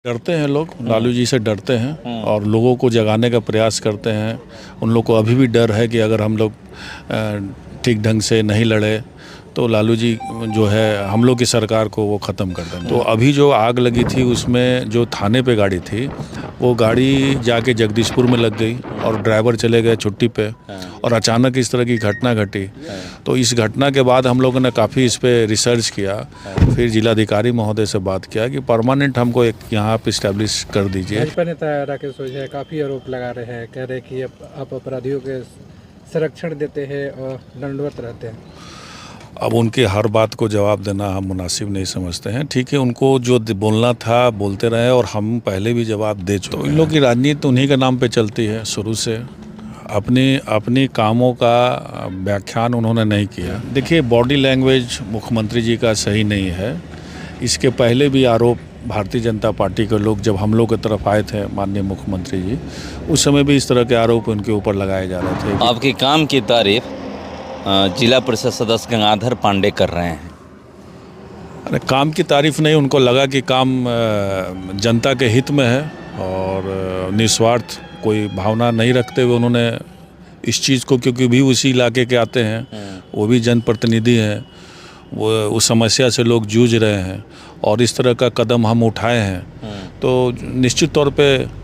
डरते हैं लोग, लालू जी से डरते हैं और लोगों को जगाने का प्रयास करते हैं। उन लोग को अभी भी डर है कि अगर हम लोग ठीक ढंग से नहीं लड़े तो लालू जी जो है हम लोग की सरकार को वो ख़त्म कर देंगे। तो अभी जो आग लगी थी उसमें जो थाने पे गाड़ी थी वो गाड़ी जाके जगदीशपुर में लग गई और ड्राइवर चले गए छुट्टी पे और अचानक इस तरह की घटना घटी। तो इस घटना के बाद हम लोगों ने काफ़ी इस पर रिसर्च किया, फिर जिलाधिकारी महोदय से बात किया कि परमानेंट हमको एक यहाँ पे इस्टेब्लिश कर दीजिए। भाजपा नेता राकेश ओझा काफ़ी आरोप लगा रहे हैं, कह रहे हैं कि आप अपराधियों के संरक्षण देते हैं और दंडवत रहते हैं। अब उनके हर बात को जवाब देना हम मुनासिब नहीं समझते हैं। ठीक है, उनको जो बोलना था बोलते रहे और हम पहले भी जवाब दे चुके। तो इन लोग की राजनीति तो उन्हीं के नाम पे चलती है शुरू से। अपनी कामों का व्याख्यान उन्होंने नहीं किया। देखिए, बॉडी लैंग्वेज मुख्यमंत्री जी का सही नहीं है। इसके पहले भी आरोप भारतीय जनता पार्टी के लोग जब हम लोग की तरफ आए थे, माननीय मुख्यमंत्री जी, उस समय भी इस तरह के आरोप उनके ऊपर लगाए जा रहे थे। आपके काम की तारीफ जिला परिषद सदस्य गंगाधर पांडे कर रहे हैं। अरे काम की तारीफ नहीं, उनको लगा कि काम जनता के हित में है और निस्वार्थ कोई भावना नहीं रखते हुए उन्होंने इस चीज़ को, क्योंकि भी उसी इलाके के आते हैं, वो भी जनप्रतिनिधि हैं, वो उस समस्या से लोग जूझ रहे हैं और इस तरह का कदम हम उठाए हैं तो निश्चित तौर पे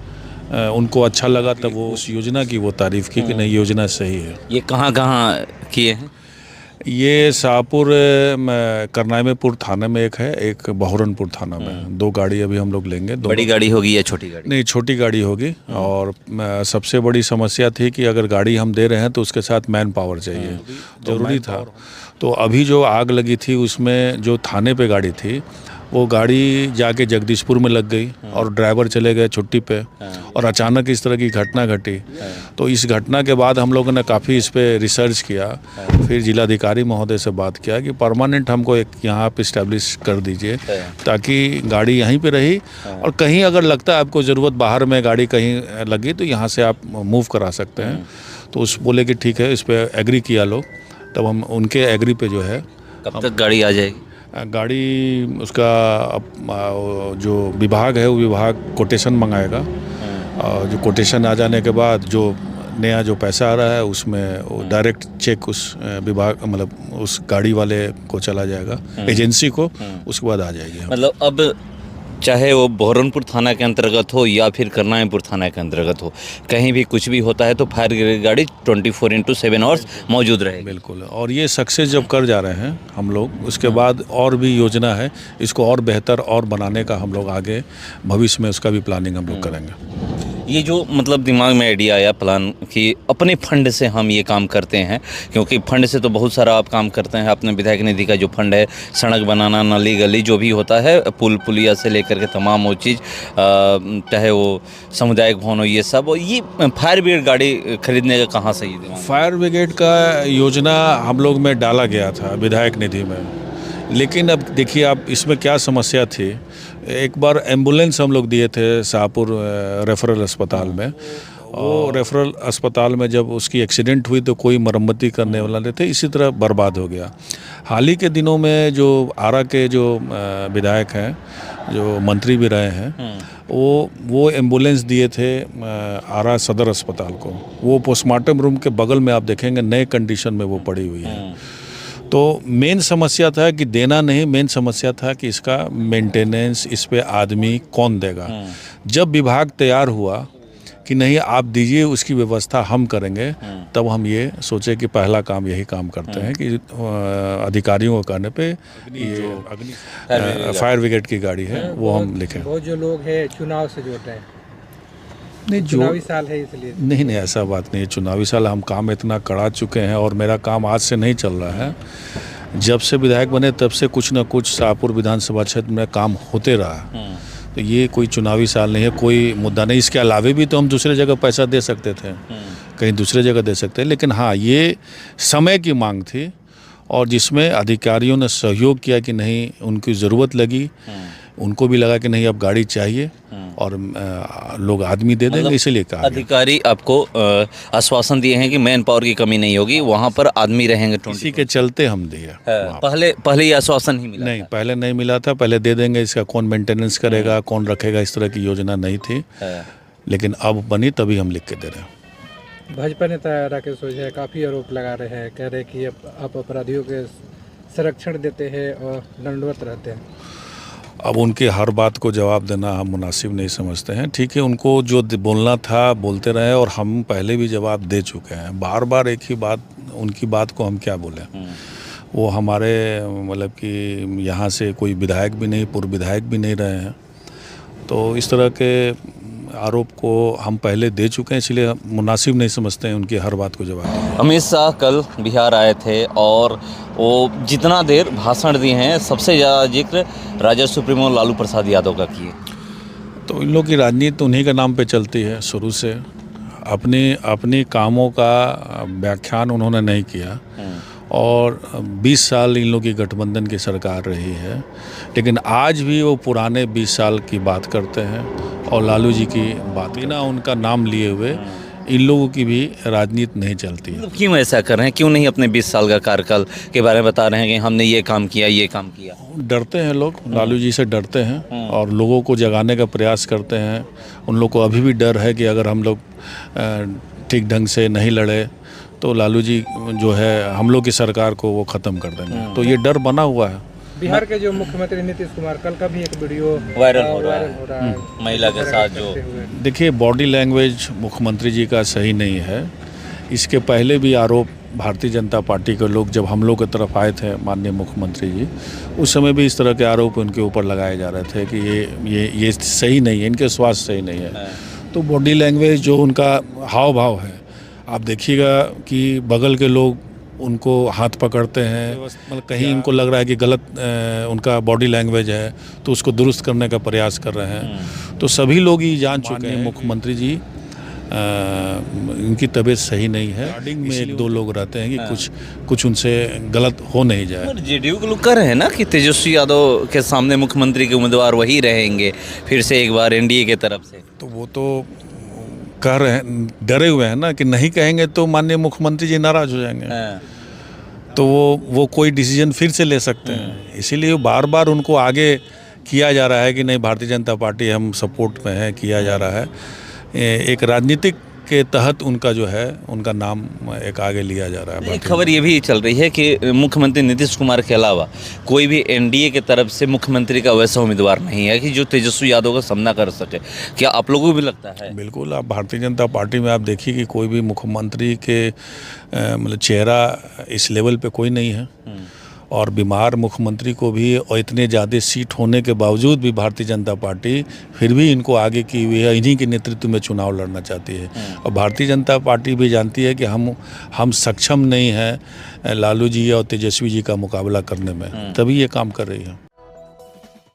उनको अच्छा लगा। तब वो उस योजना की वो तारीफ़ की कि नहीं, योजना सही है। ये कहाँ किए हैं? ये शाहपुर करनाईपुर थाने में एक है, एक बहरनपुर थाना में। 2 गाड़ी अभी हम लोग लेंगे। बड़ी गाड़ी होगी या छोटी गाड़ी? नहीं, छोटी गाड़ी होगी। और सबसे बड़ी समस्या थी कि अगर गाड़ी हम दे रहे हैं तो उसके साथ मैन पावर चाहिए, ज़रूरी था। तो अभी जो आग लगी थी उसमें जो थाने पे गाड़ी थी वो गाड़ी जाके जगदीशपुर में लग गई और ड्राइवर चले गए छुट्टी पे और अचानक इस तरह की घटना घटी। तो इस घटना के बाद हम लोगों ने काफ़ी इस पर रिसर्च किया, फिर जिलाधिकारी महोदय से बात किया कि परमानेंट हमको एक यहाँ पे इस्टेब्लिश कर दीजिए ताकि गाड़ी यहीं पे रही और कहीं अगर लगता है आपको ज़रूरत बाहर में गाड़ी कहीं लगी तो यहाँ से आप मूव करा सकते हैं। तो उस बोले कि ठीक है, इस पर एग्री किया लोग। तब हम उनके एग्री पे जो है। कब तक गाड़ी आ जाएगी? गाड़ी उसका जो विभाग है वो विभाग कोटेशन मंगाएगा और जो कोटेशन आ जाने के बाद जो नया जो पैसा आ रहा है उसमें वो डायरेक्ट चेक उस विभाग मतलब उस गाड़ी वाले को चला जाएगा, एजेंसी को, उसके बाद आ जाएगी। मतलब अब चाहे वो बहरनपुर थाना के अंतर्गत हो या फिर करनाईपुर थाना के अंतर्गत हो, कहीं भी कुछ भी होता है तो फायर ब्रिगेड गाड़ी 24/7 आवर्स मौजूद रहेगी। बिल्कुल। और ये सक्सेस जब कर जा रहे हैं हम लोग, उसके बाद और भी योजना है, इसको और बेहतर और बनाने का हम लोग आगे भविष्य में उसका भी प्लानिंग हम लोग करेंगे। ये जो मतलब दिमाग में आइडिया आया प्लान कि अपने फंड से हम ये काम करते हैं, क्योंकि फंड से तो बहुत सारा आप काम करते हैं। अपने विधायक निधि का जो फंड है, सड़क बनाना, नाली गली जो भी होता है, पुल पुलिया से लेकर के तमाम वो चीज़, चाहे वो सामुदायिक भवन हो, ये सब। और ये फायर ब्रिगेड गाड़ी खरीदने का कहाँ से ये दिमाग? फायर ब्रिगेड का योजना हम लोग में डाला गया था विधायक निधि में, लेकिन अब देखिए आप इसमें क्या समस्या थी। एक बार एम्बुलेंस हम लोग दिए थे शाहपुर रेफरल अस्पताल में। वो रेफरल अस्पताल में जब उसकी एक्सीडेंट हुई तो कोई मरम्मती करने वाला नहीं थे, इसी तरह बर्बाद हो गया। हाल ही के दिनों में जो आरा के जो विधायक हैं, जो मंत्री भी रहे हैं, वो एम्बुलेंस दिए थे आरा सदर अस्पताल को। वो पोस्टमार्टम रूम के बगल में आप देखेंगे नए कंडीशन में वो पड़ी हुई है। तो मेन समस्या था कि देना नहीं, मेन समस्या था कि इसका मेंटेनेंस, इस पे आदमी कौन देगा। जब विभाग तैयार हुआ कि नहीं आप दीजिए, उसकी व्यवस्था हम करेंगे, तब हम ये सोचे कि पहला काम यही काम करते हैं कि अधिकारियों को कहने पे ये फायर ब्रिगेड की गाड़ी है वो हम लिखें। वो जो लोग हैं चुनाव से जुड़ रहे हैं, नहीं, चुनावी साल है इसलिए। नहीं, ऐसा बात नहीं है। चुनावी साल हम काम इतना करा चुके हैं और मेरा काम आज से नहीं चल रहा है। जब से विधायक बने तब से कुछ ना कुछ शाहपुर विधानसभा क्षेत्र में काम होते रहा। तो ये कोई चुनावी साल नहीं है, कोई मुद्दा नहीं। इसके अलावे भी तो हम दूसरे जगह पैसा दे सकते थे, कहीं दूसरे जगह दे सकते हैं, लेकिन हाँ, ये समय की मांग थी और जिसमें अधिकारियों ने सहयोग किया कि नहीं, उनकी ज़रूरत लगी, उनको भी लगा कि नहीं अब गाड़ी चाहिए और लोग आदमी दे देंगे, इसीलिए कहा गया। अधिकारी आपको आश्वासन दिए हैं कि मैन पावर की कमी नहीं होगी, वहाँ पर आदमी रहेंगे। इसी के चलते हम दिए। पहले ये आश्वासन ही मिला नहीं, पहले नहीं मिला था। पहले दे देंगे, इसका कौन मेंटेनेंस करेगा, कौन रखेगा, इस तरह की योजना नहीं थी। लेकिन अब बनी तभी हम लिख के दे रहे हैं। भाजपा नेता राकेश ओझा काफ़ी आरोप लगा रहे हैं, कह रहे हैं कि आप अपराधियों के संरक्षण देते हैं और दंडवत रहते हैं। अब उनके हर बात को जवाब देना हम मुनासिब नहीं समझते हैं। ठीक है, उनको जो बोलना था बोलते रहे और हम पहले भी जवाब दे चुके हैं। बार बार एक ही बात, उनकी बात को हम क्या बोलें। वो हमारे मतलब कि यहाँ से कोई विधायक भी नहीं, पूर्व विधायक भी नहीं रहे हैं। तो इस तरह के आरोप को हम पहले दे चुके हैं, इसलिए मुनासिब नहीं समझते हैं उनकी हर बात को जवाब देना। अमित शाह कल बिहार आए थे और वो जितना देर भाषण दिए हैं, सबसे ज़्यादा जिक्र राजद सुप्रीमो लालू प्रसाद यादव का किए। तो इन लोग की राजनीति उन्हीं के नाम पे चलती है शुरू से। अपने कामों का व्याख्यान उन्होंने नहीं किया और 20 साल इन लोग की गठबंधन की सरकार रही है, लेकिन आज भी वो पुराने 20 साल की बात करते हैं और लालू जी की बात बिना उनका नाम लिए हुए इन लोगों की भी राजनीति नहीं चलती है। क्यों ऐसा कर रहे हैं? क्यों नहीं अपने 20 साल का कार्यकाल के बारे में बता रहे हैं कि हमने ये काम किया, ये काम किया? डरते हैं लोग, लालू जी से डरते हैं और लोगों को जगाने का प्रयास करते हैं। उन लोग को अभी भी डर है कि अगर हम लोग ठीक ढंग से नहीं लड़े तो लालू जी जो है हम लोग की सरकार को वो ख़त्म कर देंगे। तो ये डर बना हुआ है। बिहार के जो मुख्यमंत्री नीतीश कुमार, कल का भी एक वीडियो वायरल हो रहा है महिला के साथ जो। देखिए, बॉडी लैंग्वेज मुख्यमंत्री जी का सही नहीं है। इसके पहले भी आरोप भारतीय जनता पार्टी के लोग जब हम लोग की तरफ आए थे, माननीय मुख्यमंत्री जी, उस समय भी इस तरह के आरोप उनके ऊपर लगाए जा रहे थे कि ये सही नहीं है, इनके स्वास्थ्य सही नहीं है। तो बॉडी लैंग्वेज जो उनका हाव भाव है, आप देखिएगा कि बगल के लोग उनको हाथ पकड़ते हैं, मतलब कहीं इनको लग रहा है कि गलत उनका बॉडी लैंग्वेज है तो उसको दुरुस्त करने का प्रयास कर रहे हैं। तो सभी लोग ये जान चुके हैं मुख्यमंत्री जी इनकी तबीयत सही नहीं है। स्टार्टिंग में 1-2 लोग रहते हैं कि कुछ उनसे गलत हो नहीं जाए। जेडीयू के लोग कह रहे हैं ना कि तेजस्वी यादव के सामने मुख्यमंत्री के उम्मीदवार वही रहेंगे फिर से एक बार एनडीए के तरफ से। तो वो तो कह रहे हैं, डरे हुए हैं ना कि नहीं कहेंगे तो माननीय मुख्यमंत्री जी नाराज हो जाएंगे। तो वो कोई डिसीजन फिर से ले सकते हैं। इसीलिए बार बार उनको आगे किया जा रहा है कि नहीं, भारतीय जनता पार्टी हम सपोर्ट में है, किया जा रहा है। एक राजनीतिक के तहत उनका जो है उनका नाम एक आगे लिया जा रहा है। एक खबर ये भी चल रही है कि मुख्यमंत्री नीतीश कुमार के अलावा कोई भी एनडीए के तरफ से मुख्यमंत्री का वैसा उम्मीदवार नहीं है कि जो तेजस्वी यादव का सामना कर सके। क्या आप लोगों को भी लगता है? बिल्कुल। आप भारतीय जनता पार्टी में आप देखिए कि कोई भी मुख्यमंत्री के मतलब चेहरा इस लेवल पे कोई नहीं है। और बीमार मुख्यमंत्री को भी और इतने ज़्यादा सीट होने के बावजूद भी भारतीय जनता पार्टी फिर भी इनको आगे की हुई है, इन्हीं के नेतृत्व में चुनाव लड़ना चाहती है। और भारतीय जनता पार्टी भी जानती है कि हम सक्षम नहीं हैं लालू जी और तेजस्वी जी का मुकाबला करने में, तभी ये काम कर रही है।